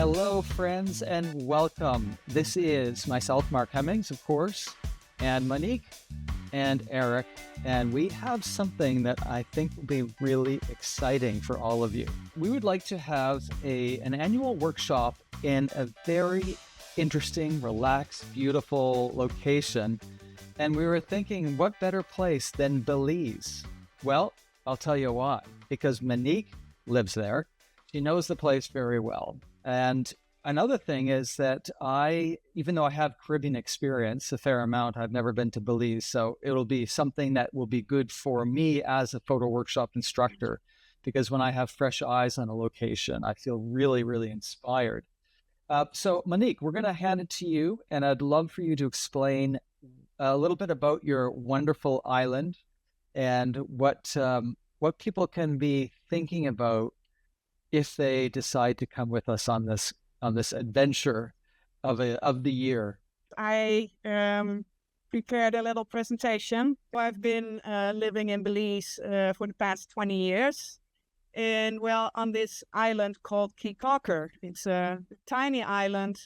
Hello, friends, and welcome. This is myself, Mark Hemmings, of course, and Monique and Eric, and we have something that I think will be really exciting for all of you. We would like to have an annual workshop in a very interesting, relaxed, beautiful location, and we were thinking, what better place than Belize? Well, I'll tell you why. Because Monique lives there. She knows the place very well. And another thing is that even though I have Caribbean experience, a fair amount, I've never been to Belize. So it'll be something that will be good for me as a photo workshop instructor, because when I have fresh eyes on a location, I feel really, really inspired. So Monique, we're going to hand it to you, and I'd love for you to explain a little bit about your wonderful island and what people can be thinking about if they decide to come with us on this adventure of the year. I prepared a little presentation. I've been living in Belize for the past 20 years. And well, on this island called Caye Caulker, it's a tiny island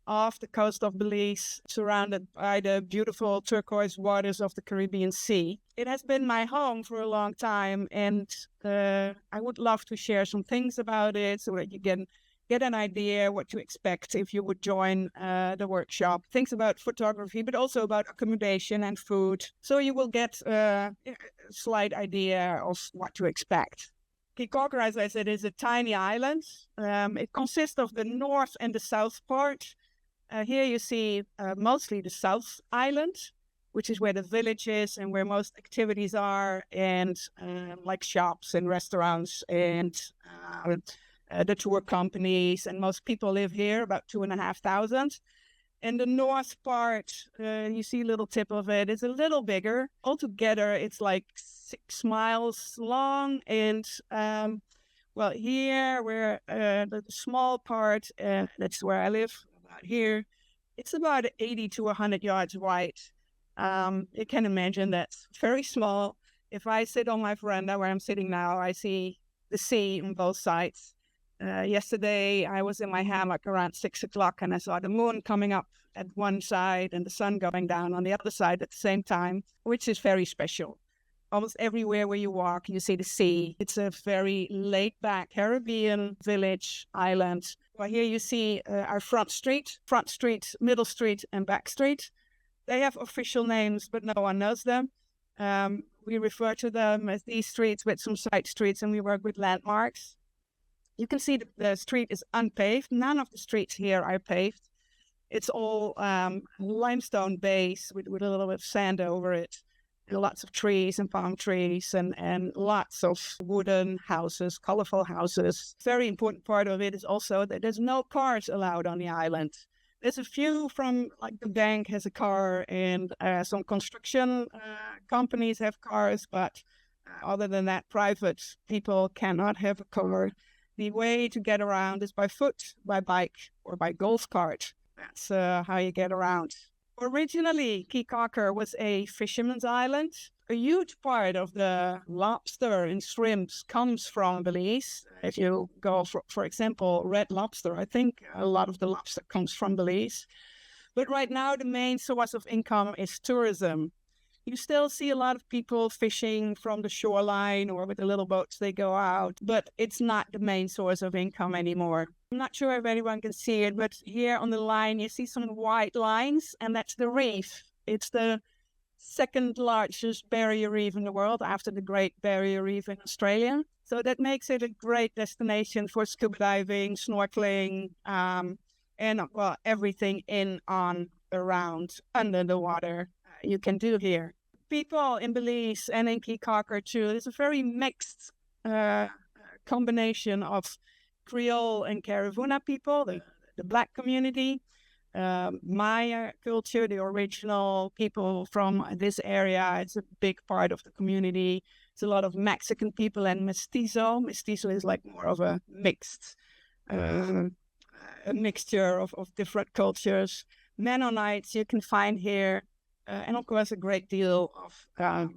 off the coast of Belize, surrounded by the beautiful turquoise waters of the Caribbean Sea. It has been my home for a long time, and I would love to share some things about it so that you can get an idea what to expect if you would join the workshop. Things about photography, but also about accommodation and food. So you will get a slight idea of what to expect. Caye Caulker, as I said, is a tiny island. It consists of the north and the south part. Here you see mostly the South Island, which is where the village is and where most activities are, and like shops and restaurants and the tour companies. And most people live here, about 2,500. And the north part, you see a little tip of it, is a little bigger. Altogether, it's like 6 miles long. And well, here where the small part, that's where I live. Here, it's about 80 to 100 yards wide. You can imagine that's very small. If I sit on my veranda where I'm sitting now, I see the sea on both sides. Yesterday, I was in my hammock around 6 o'clock and I saw the moon coming up at one side and the sun going down on the other side at the same time, which is very special. Almost everywhere where you walk, you see the sea. It's a very laid-back Caribbean village island. Well, here you see our front street, middle street, and back street. They have official names, but no one knows them. We refer to them as these streets with some side streets, and we work with landmarks. You can see the street is unpaved. None of the streets here are paved. It's all limestone base with a little bit of sand over it. Lots of trees and palm trees and lots of wooden houses, colorful houses. Very important part of it is also that there's no cars allowed on the island. There's a few from, like, the bank has a car and some construction companies have cars, but other than that, private people cannot have a car. The way to get around is by foot, by bike, or by golf cart. That's how you get around. Originally, Caye Caulker was a fisherman's island. A huge part of the lobster and shrimps comes from Belize. If you go for example, red lobster, I think a lot of the lobster comes from Belize. But right now, the main source of income is tourism. You still see a lot of people fishing from the shoreline or with the little boats they go out, but it's not the main source of income anymore. I'm not sure if anyone can see it, but here on the line you see some white lines, and that's the reef. It's the second largest barrier reef in the world after the Great Barrier Reef in Australia. So that makes it a great destination for scuba diving, snorkeling, and well, everything in, on, around, under the water you can do here. People in Belize and in Caye Caulker too, there's a very mixed combination of Creole and Caravuna people, the Black community, Maya culture, the original people from this area. It's a big part of the community. It's a lot of Mexican people and mestizo. Mestizo is like more of a mixed, a mixture of different cultures. Mennonites you can find here. And of course, a great deal of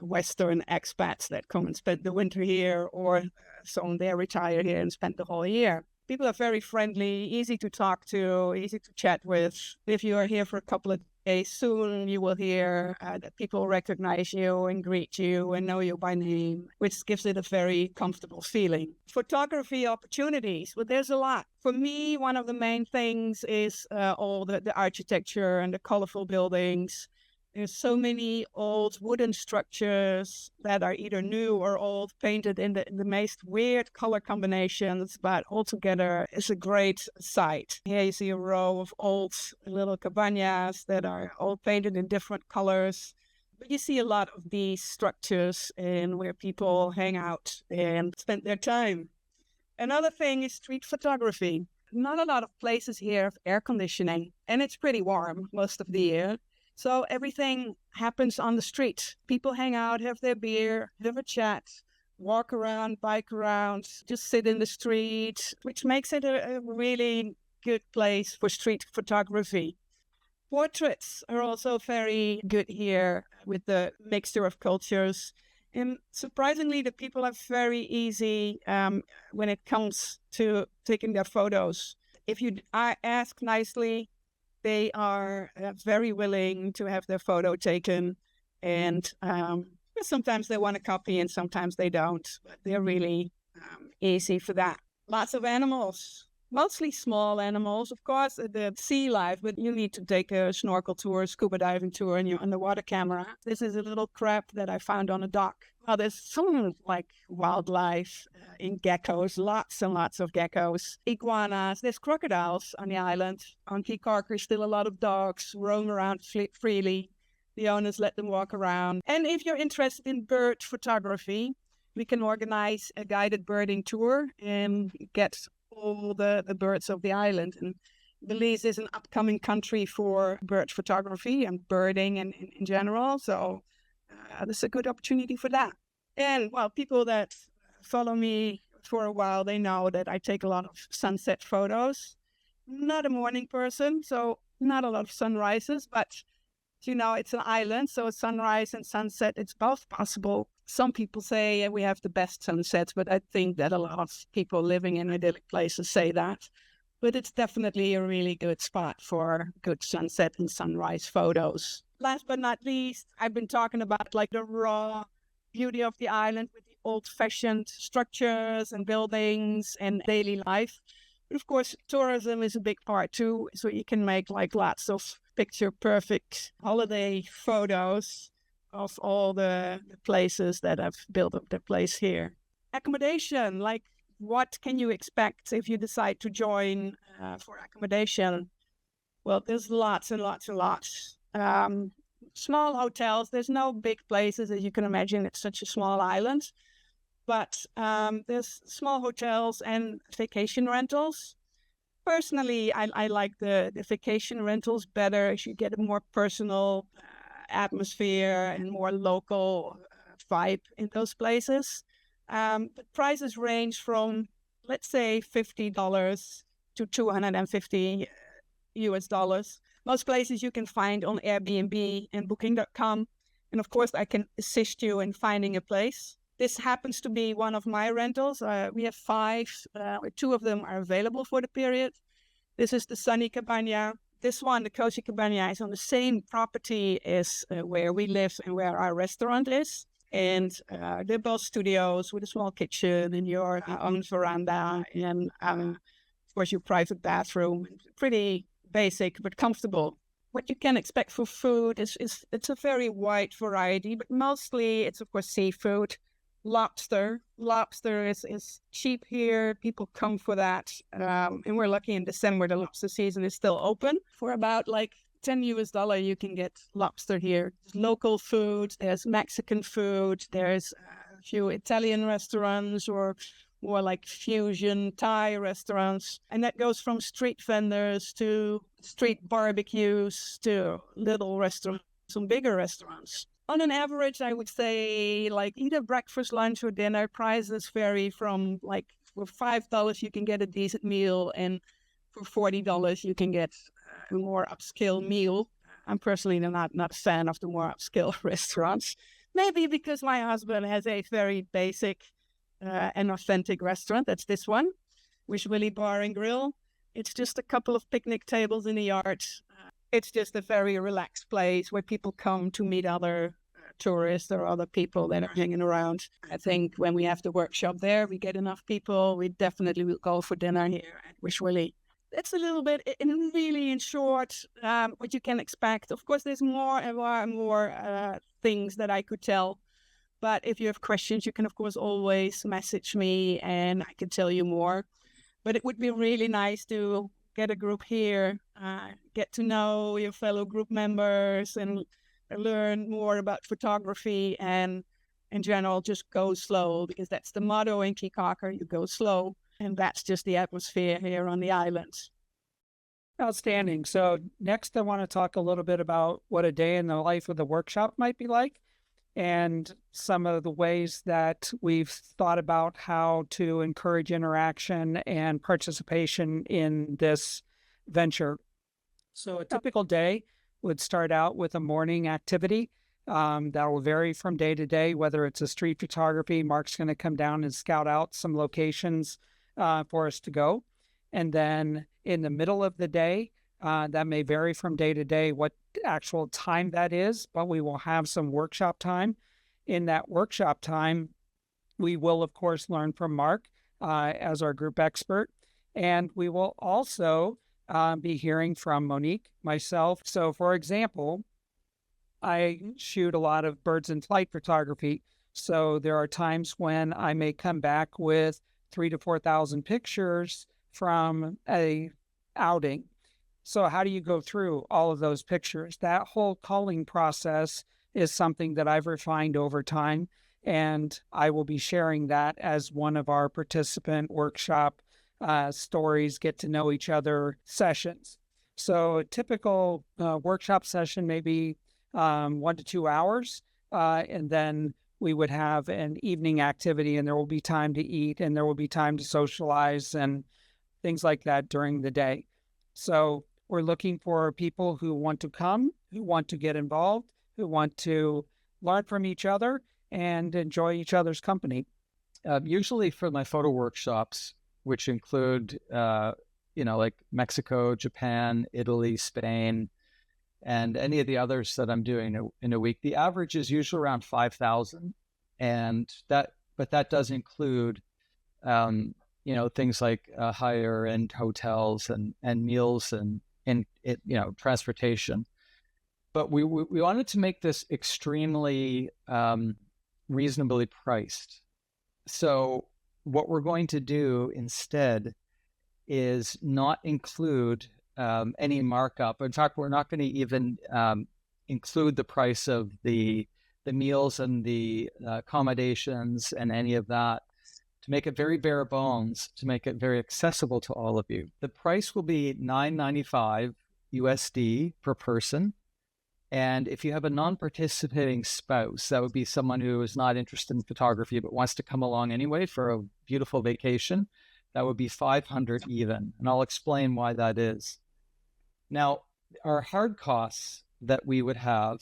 Western expats that come and spend the winter here, or some they retire here and spend the whole year. People are very friendly, easy to talk to, easy to chat with. If you are here for a couple of days, soon you will hear that people recognize you and greet you and know you by name, which gives it a very comfortable feeling. Photography opportunities, well, there's a lot. For me, one of the main things is all the architecture and the colorful buildings. There's so many old wooden structures that are either new or old, painted in the most weird color combinations, but altogether it's a great sight. Here you see a row of old little cabanas that are all painted in different colors. But you see a lot of these structures and where people hang out and spend their time. Another thing is street photography. Not a lot of places here have air conditioning, and it's pretty warm most of the year. So everything happens on the street. People hang out, have their beer, have a chat, walk around, bike around, just sit in the street, which makes it a really good place for street photography. Portraits are also very good here with the mixture of cultures. And surprisingly, the people are very easy when it comes to taking their photos. If you ask nicely, they are very willing to have their photo taken. And sometimes they want a copy and sometimes they don't. But they're really easy for that. Lots of animals. Mostly small animals, of course, the sea life, but you need to take a snorkel tour, scuba diving tour, and your underwater camera. This is a little crab that I found on a dock. Well, there's some like wildlife in geckos, lots and lots of geckos, iguanas. There's crocodiles on the island. On Caye Caulker, still a lot of dogs roam around freely. The owners let them walk around. And if you're interested in bird photography, we can organize a guided birding tour and get all the birds of the island. And Belize is an upcoming country for bird photography and birding and in general. So this is a good opportunity for that. And well, people that follow me for a while, they know that I take a lot of sunset photos. Not a morning person, so not a lot of sunrises, but you know, it's an island, so a sunrise and sunset, it's both possible. Some people say we have the best sunsets, but I think that a lot of people living in idyllic places say that. But it's definitely a really good spot for good sunset and sunrise photos. Last but not least, I've been talking about like the raw beauty of the island with the old-fashioned structures and buildings and daily life. But of course, tourism is a big part too, so you can make like lots of picture-perfect holiday photos of all the places that have built up their place here. Accommodation, like what can you expect if you decide to join for accommodation? Well, there's lots and lots and lots. Small hotels, there's no big places, as you can imagine, it's such a small island. But there's small hotels and vacation rentals. Personally, I like the vacation rentals better as you get a more personal atmosphere and more local vibe in those places. The prices range from, let's say, $50 to $250 US. Most places you can find on Airbnb and Booking.com. And of course, I can assist you in finding a place. This happens to be one of my rentals. We have 5, 2 of them are available for the period. This is the Sunny Cabana. This one, the Cozy Cabana, is on the same property as where we live and where our restaurant is. And they're both studios with a small kitchen and your own veranda and, of course, your private bathroom. Pretty basic but comfortable. What you can expect for food is it's a very wide variety, but mostly it's, of course, seafood. Lobster is cheap here. People come for that. And we're lucky in December, the lobster season is still open. For about like $10 US, you can get lobster here. There's local food, there's Mexican food, there's a few Italian restaurants or more like fusion Thai restaurants. And that goes from street vendors to street barbecues to little restaurants, some bigger restaurants. On an average, I would say like either breakfast, lunch, or dinner. Prices vary from like for $5 you can get a decent meal, and for $40 you can get a more upscale meal. I'm personally not a fan of the more upscale restaurants. Maybe because my husband has a very basic and authentic restaurant. That's this one. Wish Willie Bar and Grill. It's just a couple of picnic tables in the yard. It's just a very relaxed place where people come to meet other tourists or other people that are hanging around. I think when we have the workshop there, we get enough people. We definitely will go for dinner here at Wish Willie. That's a little bit, in short, what you can expect. Of course, there's more and more things that I could tell. But if you have questions, you can, of course, always message me and I can tell you more. But it would be really nice to get a group here, get to know your fellow group members and learn more about photography, and in general, just go slow, because that's the motto in Caye Caulker, you go slow. And that's just the atmosphere here on the island. Outstanding. So next, I want to talk a little bit about what a day in the life of the workshop might be like, and some of the ways that we've thought about how to encourage interaction and participation in this venture. So a typical day would start out with a morning activity. That will vary from day to day, whether it's a street photography. Mark's going to come down and scout out some locations for us to go. And then in the middle of the day, that may vary from day to day what actual time that is, but we will have some workshop time. In that workshop time, we will, of course, learn from Mark as our group expert. And we will also be hearing from Monique, myself. So, for example, I shoot a lot of birds in flight photography. So there are times when I may come back with 3,000 to 4,000 pictures from a outing. So how do you go through all of those pictures? That whole culling process is something that I've refined over time, and I will be sharing that as one of our participant workshop stories, get to know each other sessions. So a typical workshop session may be 1 to 2 hours, and then we would have an evening activity, and there will be time to eat, and there will be time to socialize and things like that during the day. So we're looking for people who want to come, who want to get involved, who want to learn from each other and enjoy each other's company. Usually for my photo workshops, which include, like Mexico, Japan, Italy, Spain, and any of the others that I'm doing in a week, the average is usually around 5,000. But that does include, things like higher end hotels and meals and transportation. But we wanted to make this extremely reasonably priced. So what we're going to do instead is not include any markup. In fact, we're not going to even include the price of the meals and the accommodations and any of that, to make it very bare bones, to make it very accessible to all of you. The price will be $9.95 USD per person. And if you have a non-participating spouse, that would be someone who is not interested in photography but wants to come along anyway for a beautiful vacation, that would be $500 even. And I'll explain why that is. Now, our hard costs that we would have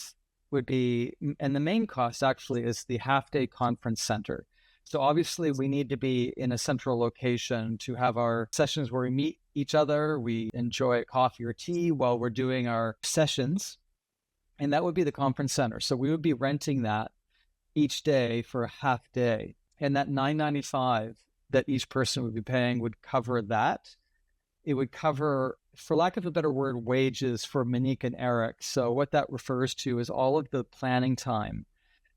would be, and the main cost actually is the half-day conference center. So obviously we need to be in a central location to have our sessions where we meet each other, we enjoy coffee or tea while we're doing our sessions. And that would be the conference center. So we would be renting that each day for a half day. And that $9.95 that each person would be paying would cover that. It would cover, for lack of a better word, wages for Monique and Eric. So what that refers to is all of the planning time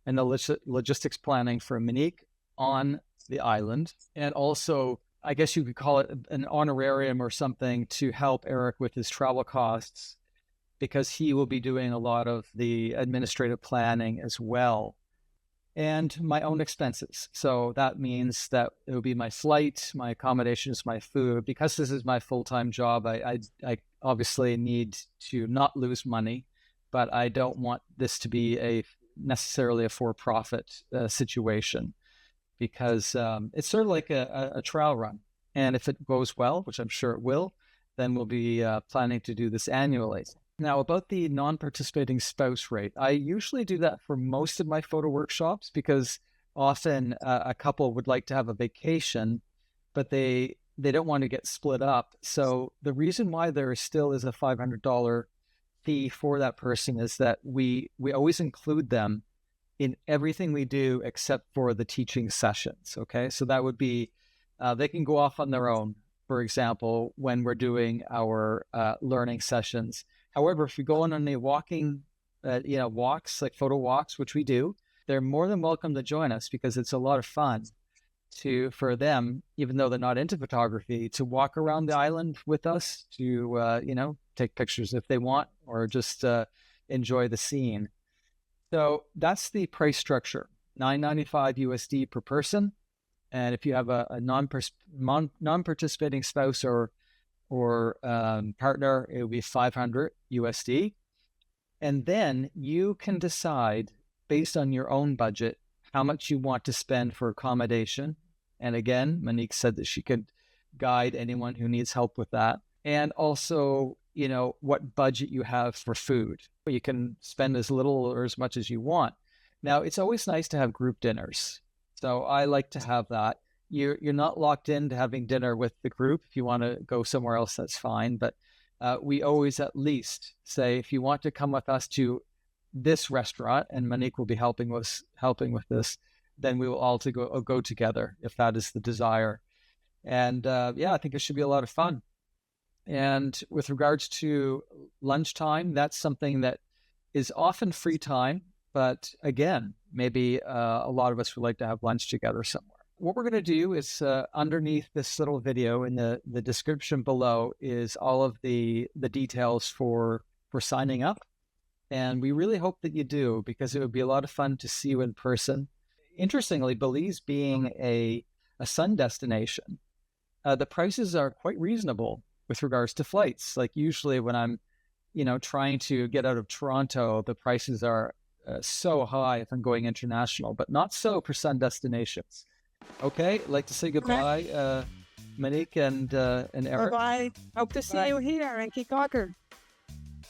and the logistics planning for Monique on the island. And also, I guess you could call it an honorarium or something to help Eric with his travel costs, because he will be doing a lot of the administrative planning as well, and my own expenses. So that means that it will be my flight, my accommodations, my food. Because this is my full-time job, I obviously need to not lose money, but I don't want this to be necessarily a for-profit situation, because it's sort of like a trial run. And if it goes well, which I'm sure it will, then we'll be planning to do this annually. Now, about the non-participating spouse rate, I usually do that for most of my photo workshops, because often a couple would like to have a vacation, but they they don't want to get split up. So the reason why there still is a $500 fee for that person is that we always include them in everything we do except for the teaching sessions. Okay, so that would be they can go off on their own, for example, when we're doing our learning sessions. However, if you go on any walking walks, like photo walks, which we do, they're more than welcome to join us, because it's a lot of fun for them, even though they're not into photography, to walk around the island with us, to take pictures if they want, or just enjoy the scene. So that's the price structure: $9.95 USD per person. And if you have a non-participating spouse or partner, it will be $500 USD. And then you can decide, based on your own budget, how much you want to spend for accommodation. And again, Monique said that she could guide anyone who needs help with that. And also, what budget you have for food. You can spend as little or as much as you want. Now, it's always nice to have group dinners. So I like to have that. You're not locked into having dinner with the group. If you want to go somewhere else, that's fine. But we always at least say, if you want to come with us to this restaurant, and Monique will be helping with this, then we will all go together, if that is the desire. And I think it should be a lot of fun. And with regards to lunchtime, that's something that is often free time. But again, maybe a lot of us would like to have lunch together somewhere. What we're going to do is underneath this little video, in the description below, is all of the details for signing up. And we really hope that you do, because it would be a lot of fun to see you in person. Interestingly, Belize being a sun destination, the prices are quite reasonable with regards to flights. Like usually when I'm, trying to get out of Toronto, the prices are so high if I'm going international, but not so for sun destinations. Okay, I'd like to say goodbye, Monique and Eric. Bye. Hope to see you here in Caye Caulker.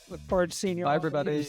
Look forward to seeing you. Bye, everybody.